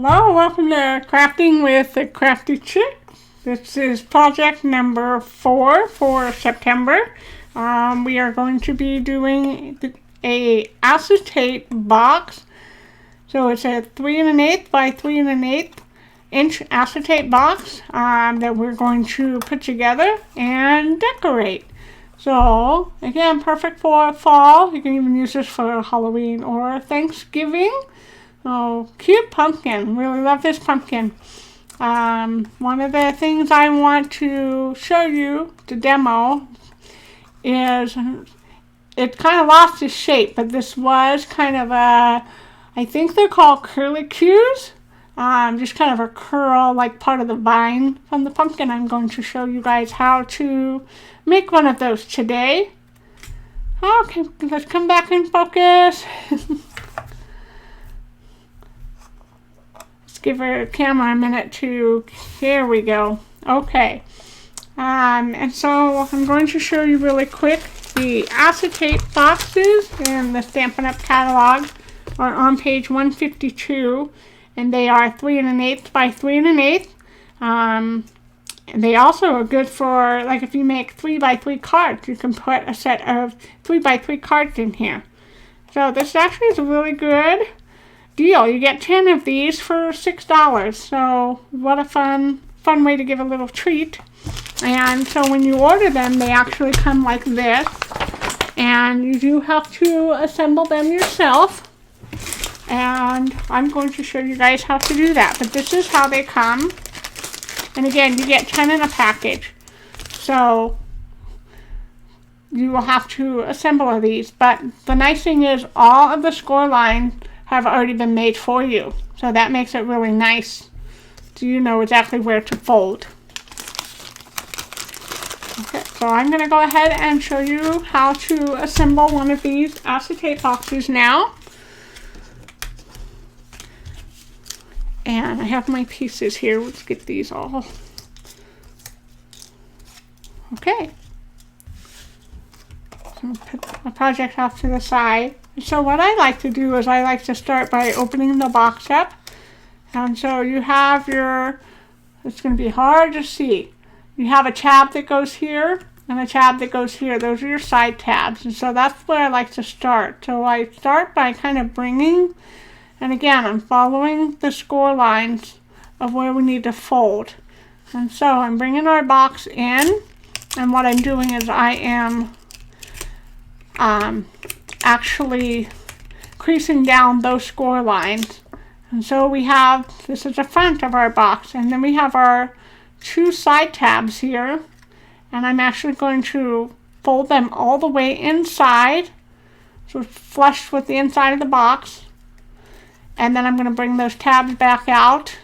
Hello, welcome to Crafting with the Crafty Chick. This is project number 4 for September. We are going to be doing a acetate box. So it's a 3 1/8 by 3 1/8 inch acetate box that we're going to put together and decorate. So again, perfect for fall. You can even use this for Halloween or Thanksgiving. Oh, cute pumpkin. Really love this pumpkin. One of the things I want to show you, to demo, is it kind of lost its shape, but this was kind of a, I think they're called curlicues. Just kind of a curl, like part of the vine from the pumpkin. I'm going to show you guys how to make one of those today. Okay, let's come back and focus. Give our camera a minute to, here we go. Okay. And so I'm going to show you really quick the acetate boxes in the Stampin' Up! Catalog are on page 152, and they are 3 1/8 by 3 1/8. And they also are good for, like, if you make 3 by 3 cards, you can put a set of 3 by 3 cards in here. So this actually is a really good deal. You get 10 of these for $6. So what a fun way to give a little treat. And so when you order them, they actually come like this, and you do have to assemble them yourself, and I'm going to show you guys how to do that. But this is how they come, and again, you get 10 in a package, so you will have to assemble these. But the nice thing is all of the score lines have already been made for you. So that makes it really nice. So you know exactly where to fold. Okay, so I'm going to go ahead and show you how to assemble one of these acetate boxes now. And I have my pieces here. Let's get these all. Okay. So put my project off to the side. So what I like to do is I like to start by opening the box up. And so you have your, it's going to be hard to see. You have a tab that goes here and a tab that goes here. Those are your side tabs. And so that's where I like to start. So I start by kind of bringing, and again, I'm following the score lines of where we need to fold. And so I'm bringing our box in, and what I'm doing is I am actually creasing down those score lines. And so we have, this is the front of our box, and then we have our 2 side tabs here, and I'm actually going to fold them all the way inside, so it's flush with the inside of the box, and then I'm going to bring those tabs back out.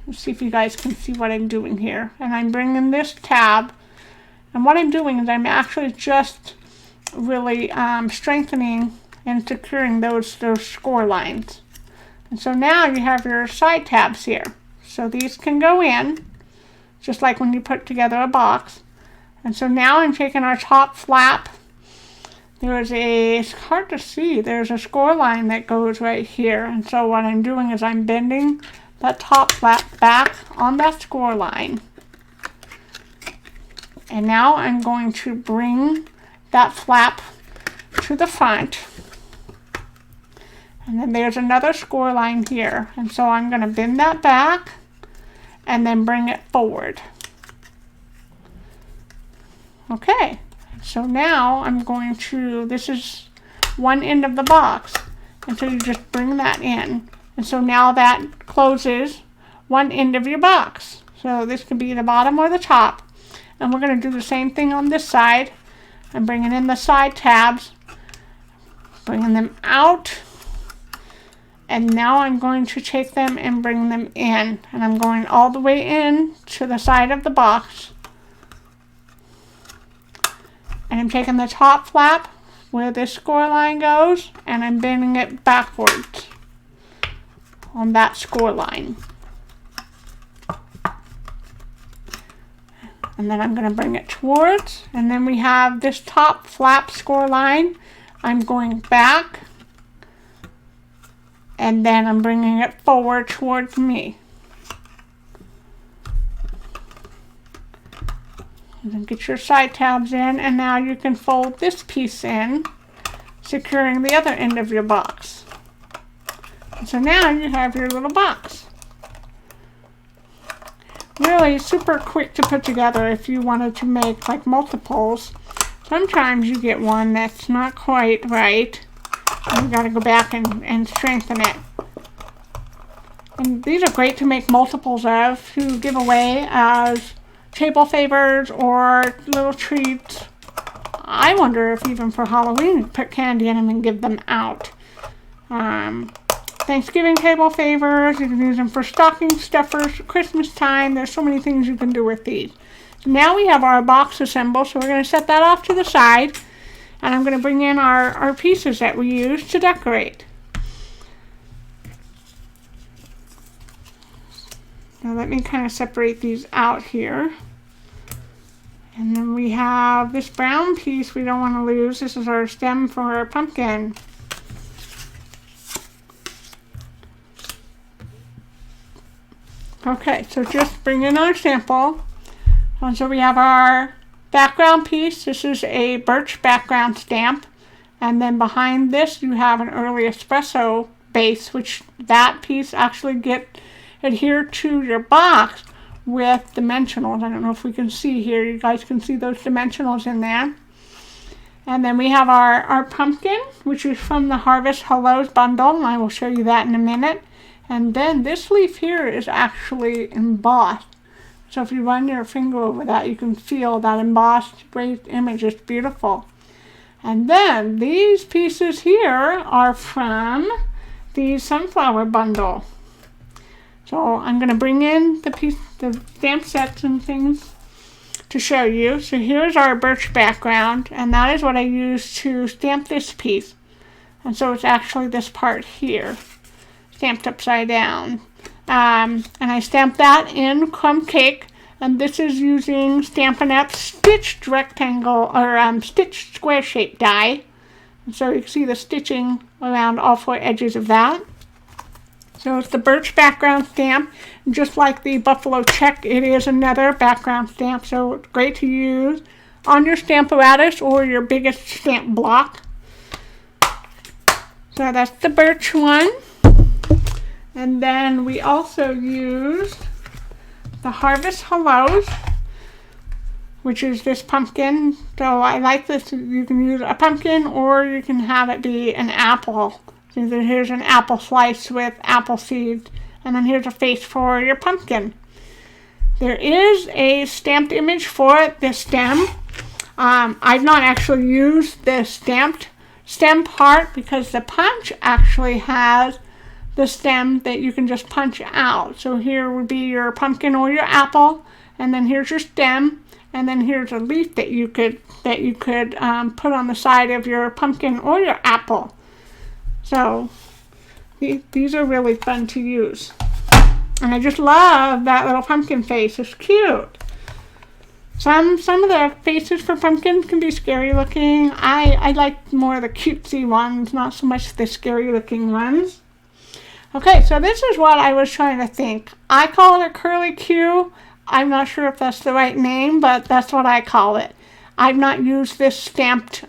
Let's see if you guys can see what I'm doing here. And I'm bringing this tab, and what I'm doing is I'm actually just really strengthening and securing those score lines. And so now you have your side tabs here. So these can go in, just like when you put together a box. And so now I'm taking our top flap. There's a, it's hard to see, there's a score line that goes right here. And so what I'm doing is I'm bending that top flap back on that score line. And now I'm going to bring that flap to the front. And then there's another score line here. And so I'm going to bend that back and then bring it forward. Okay, so now I'm going to, this is one end of the box. And so you just bring that in. And so now that closes one end of your box. So this could be the bottom or the top. And we're going to do the same thing on this side. I'm bringing in the side tabs, bringing them out, and now I'm going to take them and bring them in. And I'm going all the way in to the side of the box. And I'm taking the top flap where this score line goes, and I'm bending it backwards on that score line. And then I'm going to bring it towards, and then we have this top flap score line. I'm going back and then I'm bringing it forward towards me. And then get your side tabs in, and now you can fold this piece in, securing the other end of your box. And so now you have your little box. Really super quick to put together if you wanted to make like multiples. Sometimes you get one that's not quite right, and you got to go back and strengthen it. And these are great to make multiples of, to give away as table favors or little treats. I wonder if even for Halloween you put candy in them and give them out. Thanksgiving table favors, you can use them for stocking stuffers, Christmas time. There's so many things you can do with these. So now we have our box assembled, so we're going to set that off to the side, and I'm going to bring in our pieces that we use to decorate. Now let me kind of separate these out here. And then we have this brown piece we don't want to lose. This is our stem for our pumpkin. Okay, so just bring in our sample. And so we have our background piece. This is a birch background stamp. And then behind this you have an early espresso base, which that piece actually adhere to your box with dimensionals. I don't know if we can see here. You guys can see those dimensionals in there. And then we have our pumpkin, which is from the Harvest Hellos bundle, and I will show you that in a minute. And then this leaf here is actually embossed. So if you run your finger over that, you can feel that embossed raised image. It's beautiful. And then these pieces here are from the sunflower bundle. So I'm going to bring in the stamp sets and things to show you. So here's our birch background, and that is what I used to stamp this piece. And so it's actually this part here, stamped upside down. And I stamped that in crumb cake, and this is using Stampin' Up! Stitched rectangle, or stitched square shaped die. And so you can see the stitching around all four edges of that. So it's the birch background stamp. Just like the buffalo check, it is another background stamp, so it's great to use on your Stamparatus or your biggest stamp block. So that's the birch one. And then we also used the Harvest Hellos, which is this pumpkin. So I like this. You can use a pumpkin, or you can have it be an apple. So here's an apple slice with apple seeds, and then here's a face for your pumpkin. There is a stamped image for the stem. I've not actually used the stamped stem part because the punch actually has the stem that you can just punch out. So here would be your pumpkin or your apple, and then here's your stem, and then here's a leaf that you could put on the side of your pumpkin or your apple. So these are really fun to use. And I just love that little pumpkin face. It's cute. Some of the faces for pumpkins can be scary looking. I like more of the cutesy ones, not so much the scary looking ones. Okay, so this is what I was trying to think. I call it a curly Q. I'm not sure if that's the right name, but that's what I call it. I've not used this stamped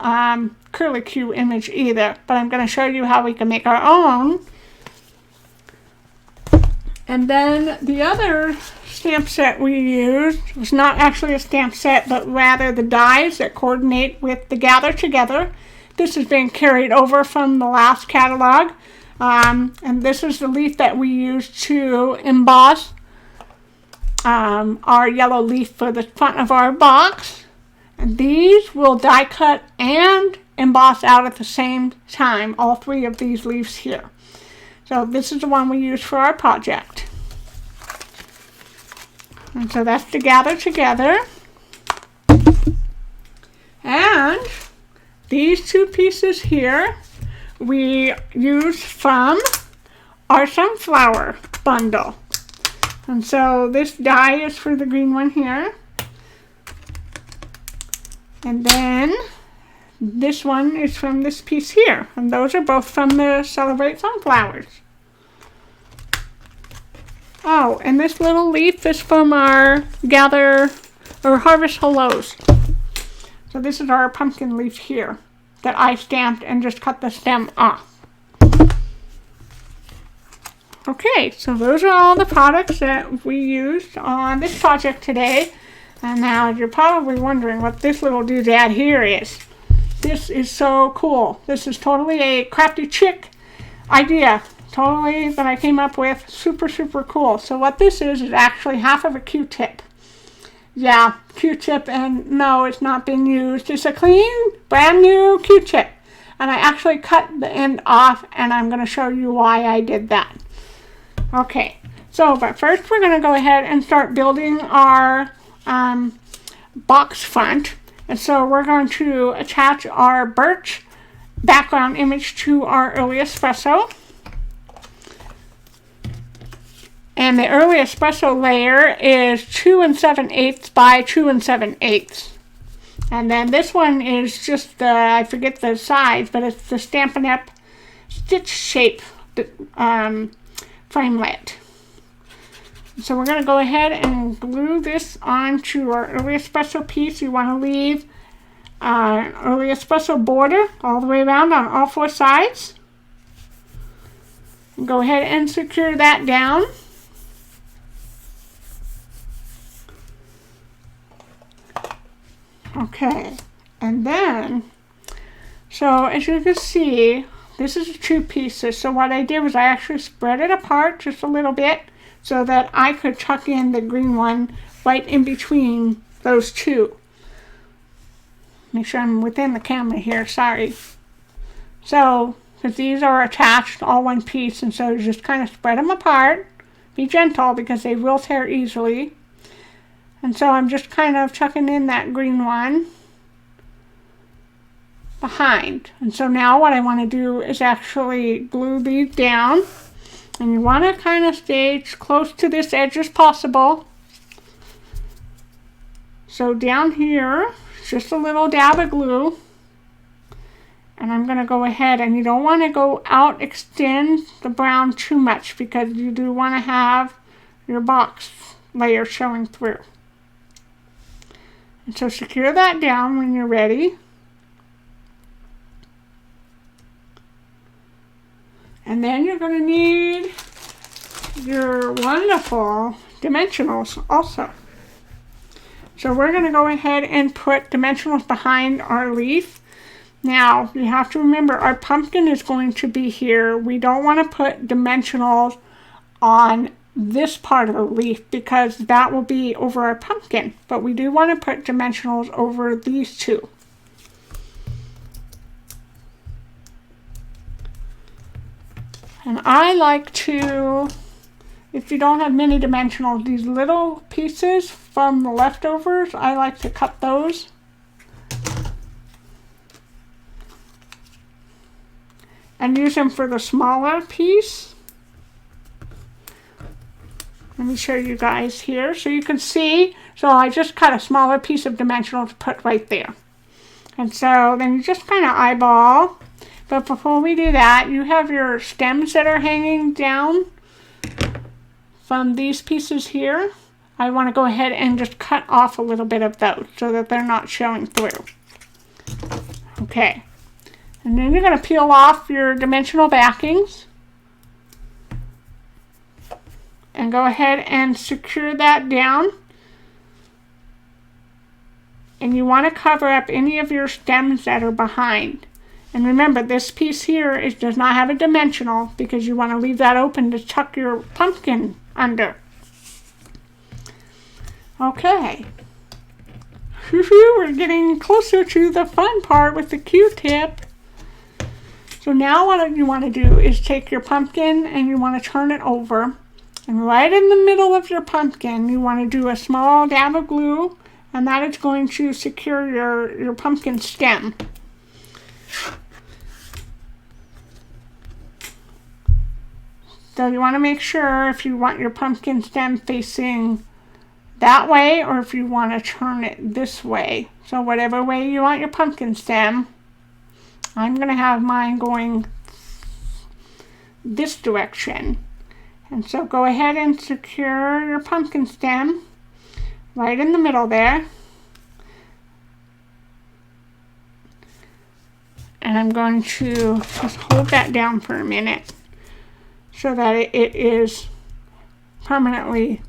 curly Q image either, but I'm going to show you how we can make our own. And then the other stamp set we used was not actually a stamp set, but rather the dies that coordinate with the Gather Together. This has been carried over from the last catalog, and this is the leaf that we used to emboss our yellow leaf for the front of our box. And these will die cut and emboss out at the same time, all three of these leaves here. So this is the one we used for our project. And so that's the Gather Together. And these two pieces here we used from our sunflower bundle. And so this die is for the green one here. And then this one is from this piece here. And those are both from the Celebrate Sunflowers. Oh, and this little leaf is from our gather or harvest hellos. So this is our pumpkin leaf here that I stamped and just cut the stem off. Okay, so those are all the products that we used on this project today. And now you're probably wondering what this little doodad here is. This is so cool. This is totally a crafty chick idea. Totally that I came up with. Super, super cool. So what this is actually half of a Q-tip. Yeah, Q-tip, and no, it's not been used. It's a clean, brand new Q-tip. And I actually cut the end off, and I'm going to show you why I did that. Okay, so, but first we're going to go ahead and start building our box front. And so we're going to attach our birch background image to our early espresso. And the early espresso layer is 2 7/8 by 2 7/8. And then this one is just the, I forget the size, but it's the Stampin' Up! Stitch shape framelit. So we're going to go ahead and glue this onto our early espresso piece. You want to leave an early espresso border all the way around on all 4 sides. And go ahead and secure that down. Okay, and then, so as you can see, this is 2 pieces. So what I did was I actually spread it apart just a little bit so that I could tuck in the green one right in between those 2. Make sure I'm within the camera here, sorry. So, because these are attached all one piece, and so you just kind of spread them apart. Be gentle because they will tear easily. And so I'm just kind of tucking in that green one behind. And so now what I want to do is actually glue these down. And you want to kind of stay as close to this edge as possible. So down here, just a little dab of glue. And I'm going to go ahead, and you don't want to go out, extend the brown too much because you do want to have your box layer showing through. And so secure that down when you're ready. And then you're going to need your wonderful dimensionals also. So we're going to go ahead and put dimensionals behind our leaf. Now, you have to remember our pumpkin is going to be here. We don't want to put dimensionals on this part of the leaf because that will be over our pumpkin, but we do want to put dimensionals over these 2. And I like to, if you don't have many dimensionals, these little pieces from the leftovers, I like to cut those. And use them for the smaller piece. Let me show you guys here so you can see. So I just cut a smaller piece of dimensional to put right there. And so then you just kind of eyeball. But before we do that, you have your stems that are hanging down from these pieces here. I want to go ahead and just cut off a little bit of those so that they're not showing through. Okay. And then you're going to peel off your dimensional backings. And go ahead and secure that down. And you want to cover up any of your stems that are behind. And remember, this piece here does not have a dimensional because you want to leave that open to tuck your pumpkin under. Okay. We're getting closer to the fun part with the Q-tip. So now what you want to do is take your pumpkin and you want to turn it over. And right in the middle of your pumpkin, you want to do a small dab of glue, and that is going to secure your pumpkin stem. So you want to make sure if you want your pumpkin stem facing that way or if you want to turn it this way. So whatever way you want your pumpkin stem, I'm going to have mine going this direction. And so go ahead and secure your pumpkin stem right in the middle there. And I'm going to just hold that down for a minute so that it is permanently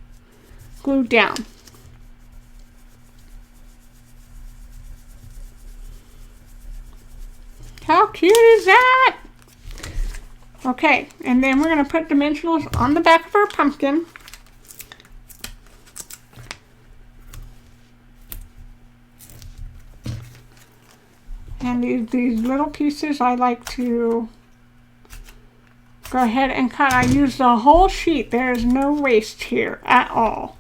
glued down. How cute is that? Okay, and then we're going to put dimensionals on the back of our pumpkin. And these little pieces I like to go ahead and cut. I use the whole sheet. There is no waste here at all.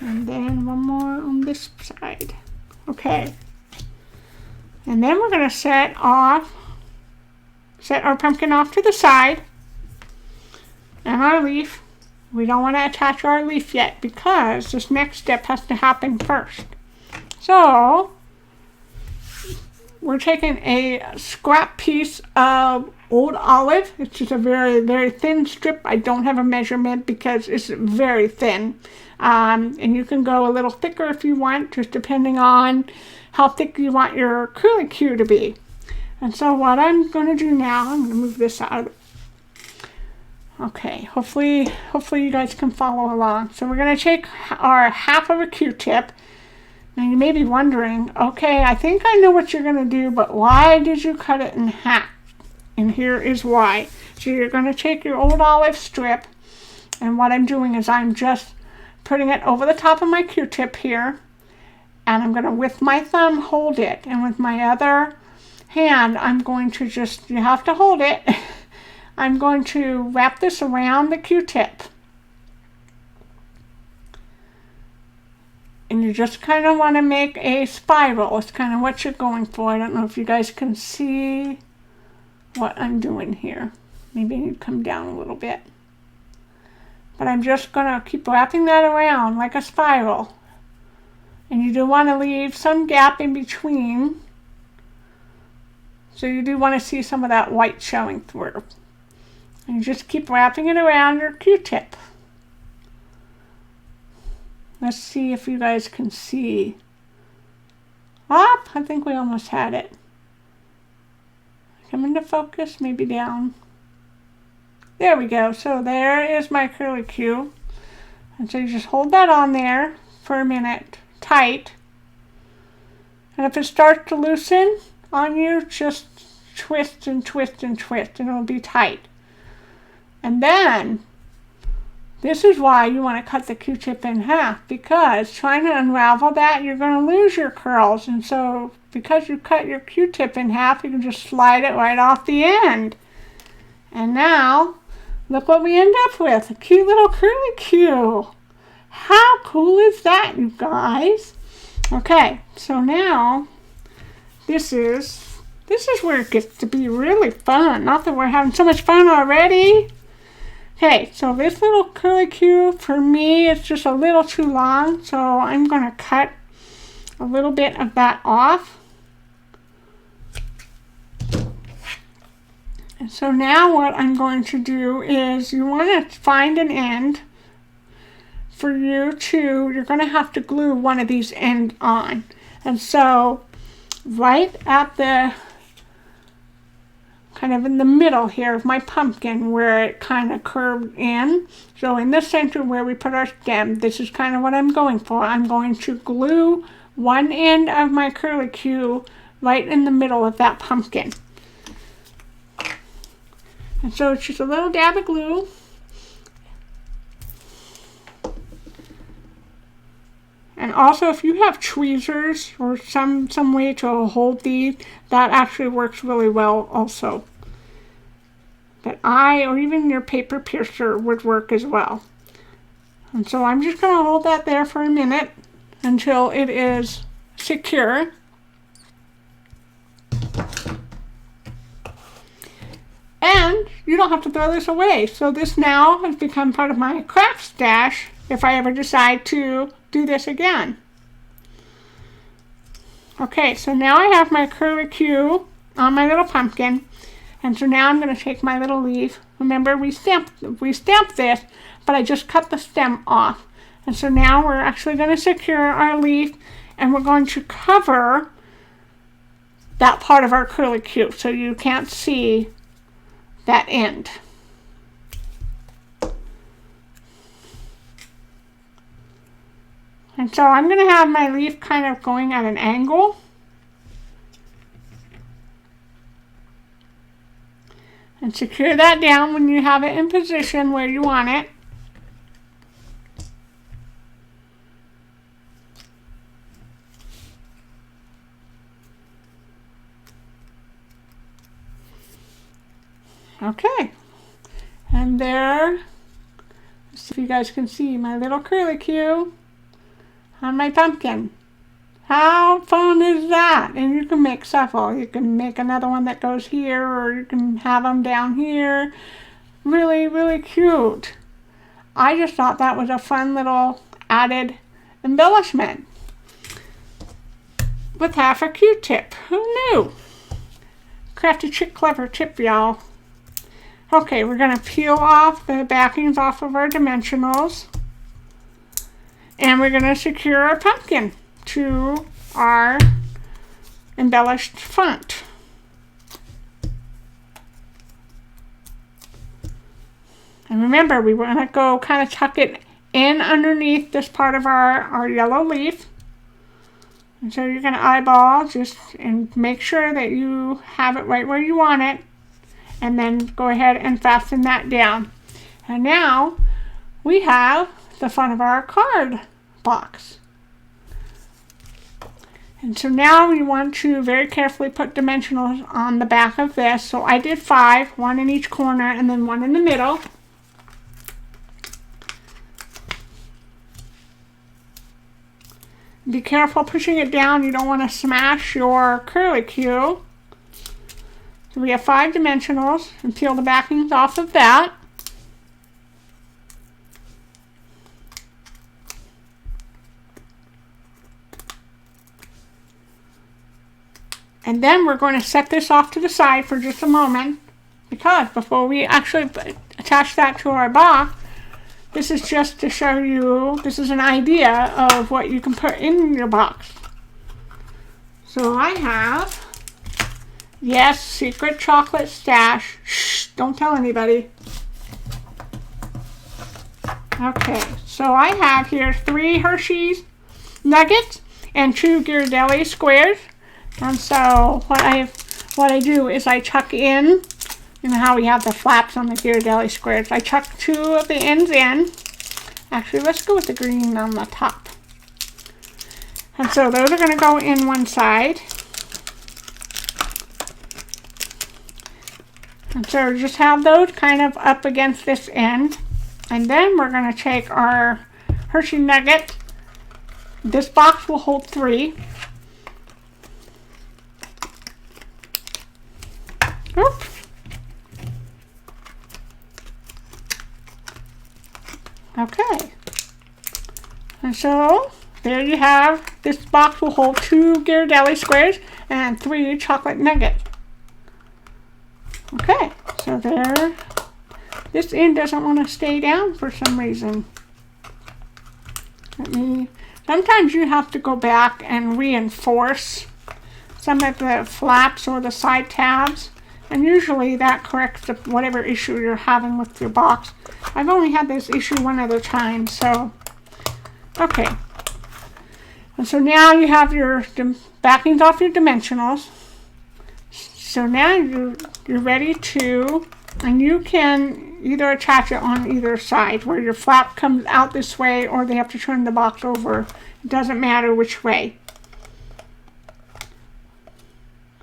And then one more on this side. Okay. And then we're going to set our pumpkin off to the side. And our leaf. We don't want to attach our leaf yet because this next step has to happen first. So we're taking a scrap piece of old olive. It's just a very, very thin strip. I don't have a measurement because it's very thin. And you can go a little thicker if you want, just depending on how thick you want your curlicue to be. And so what I'm going to do now, I'm going to move this out of the... Okay, hopefully you guys can follow along. So we're going to take our half of a Q-tip. Now you may be wondering, okay, I think I know what you're going to do, but why did you cut it in half? And here is why. So you're going to take your old olive strip, and what I'm doing is I'm just putting it over the top of my Q-tip here, and I'm going to, with my thumb, hold it. And with my other hand, I'm going to just, you have to hold it, I'm going to wrap this around the Q-tip. And you just kind of want to make a spiral. It's kind of what you're going for. I don't know if you guys can see what I'm doing here. Maybe I need to come down a little bit. But I'm just going to keep wrapping that around like a spiral. And you do want to leave some gap in between. So you do want to see some of that white showing through. And you just keep wrapping it around your Q-tip. Let's see if you guys can see. I think we almost had it. Come into focus, maybe down. There we go. So there is my curlicue. And so you just hold that on there for a minute, tight. And if it starts to loosen on you, just twist and twist and twist, and it'll be tight. And then, this is why you want to cut the Q-tip in half, because trying to unravel that, you're going to lose your curls. And so, because you cut your Q-tip in half, you can just slide it right off the end. And now, look what we end up with, a cute little curlicue. How cool is that, you guys? Okay, so now, this is where it gets to be really fun. Not that we're having so much fun already. Okay, so this little curlicue, for me, it's just a little too long, so I'm going to cut a little bit of that off. And so now what I'm going to do is, you want to find an end for you're going to have to glue one of these ends on. And so, right at the kind of in the middle here of my pumpkin where it kind of curved in. So in the center where we put our stem, this is kind of what I'm going for. I'm going to glue one end of my curlicue right in the middle of that pumpkin. And so it's just a little dab of glue. And also, if you have tweezers or some way to hold these, that actually works really well also. But or even your paper piercer would work as well. And so I'm just going to hold that there for a minute until it is secure. And you don't have to throw this away. So this now has become part of my craft stash if I ever decide to do this again. Okay, so now I have my curlicue on my little pumpkin, And so now I'm going to take my little leaf. Remember, we stamped this, but I just cut the stem off. And so now we're actually going to secure our leaf, and we're going to cover that part of our curlicue so you can't see that end. And so I'm going to have my leaf kind of going at an angle. And secure that down when you have it in position where you want it. Okay. And there, let's see if you guys can see my little curlicue on my pumpkin. How fun is that? And you can make several. You can make another one that goes here, or you can have them down here. Really, really cute. I just thought that was a fun little added embellishment with half a Q-tip. Who knew? Crafty chick clever tip, y'all. Okay, we're going to peel off the backings off of our dimensionals. And we're going to secure our pumpkin to our embellished font. And remember, we want to go kind of tuck it in underneath this part of our yellow leaf. And so you're going to eyeball just and make sure that you have it right where you want it. And then go ahead and fasten that down. And now we have the front of our card box. And so now we want to very carefully put dimensionals on the back of this. So I did 5, 1 in each corner and then 1 in the middle. Be careful pushing it down. You don't want to smash your curlicue. So we have 5 dimensionals, and peel the backings off of that. And then we're going to set this off to the side for just a moment, because before we actually attach that to our box, this is just to show you, this is an idea of what you can put in your box. So I have, yes, secret chocolate stash. Shh, don't tell anybody. Okay, so I have here 3 Hershey's nuggets and 2 Ghirardelli squares. And so what I do is I chuck in, you know how we have the flaps on the Ghirardelli squares. I chuck 2 of the ends in. Actually, let's go with the green on the top. And so those are going to go in one side. And so just have those kind of up against this end. And then we're going to take our Hershey nugget. This box will hold 3. Oops. Okay. And so there you have, this box will hold 2 Ghirardelli squares and 3 chocolate nuggets. Okay, so there, this end doesn't want to stay down for some reason. Sometimes you have to go back and reinforce some of the flaps or the side tabs. And usually that corrects whatever issue you're having with your box. I've only had this issue one other time, so okay. And so now you have your backings off your dimensionals. So now you're ready to, and you can either attach it on either side, where your flap comes out this way or they have to turn the box over. It doesn't matter which way.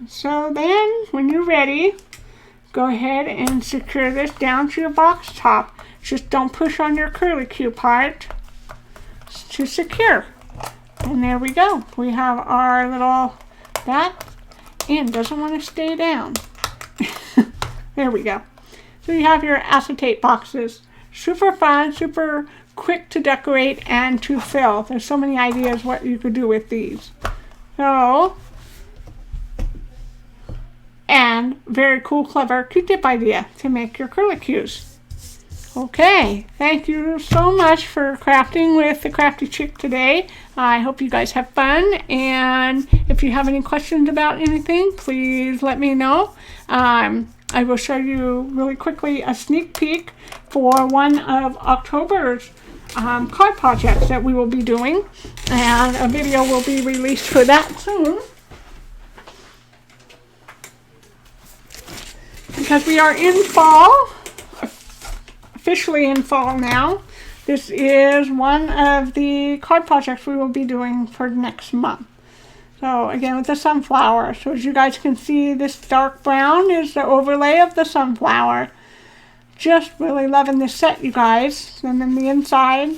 So then, when you're ready, go ahead and secure this down to your box top. Just don't push on your curlicue part to secure. And there we go. We have our little, that end doesn't want to stay down. There we go. So you have your acetate boxes. Super fun, super quick to decorate and to fill. There's so many ideas what you could do with these. So, and and very cool, clever Q-tip idea to make your curlicues. Okay, thank you so much for crafting with the Crafty Chick today. I hope you guys have fun, and if you have any questions about anything, please let me know. I will show you really quickly a sneak peek for one of October's card projects that we will be doing, and a video will be released for that soon. Because we are in fall, officially in fall now. This is one of the card projects we will be doing for next month. So again, with the sunflower. So as you guys can see, this dark brown is the overlay of the sunflower. Just really loving this set, you guys. And then the inside,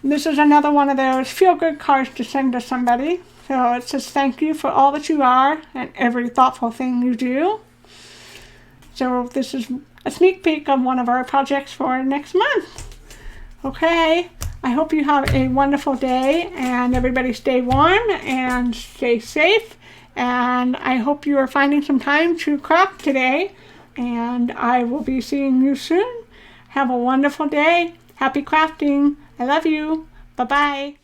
this is another one of those feel-good cards to send to somebody. So it says thank you for all that you are and every thoughtful thing you do. So this is a sneak peek of one of our projects for next month. Okay, I hope you have a wonderful day, and everybody stay warm and stay safe. And I hope you are finding some time to craft today, and I will be seeing you soon. Have a wonderful day. Happy crafting. I love you. Bye-bye.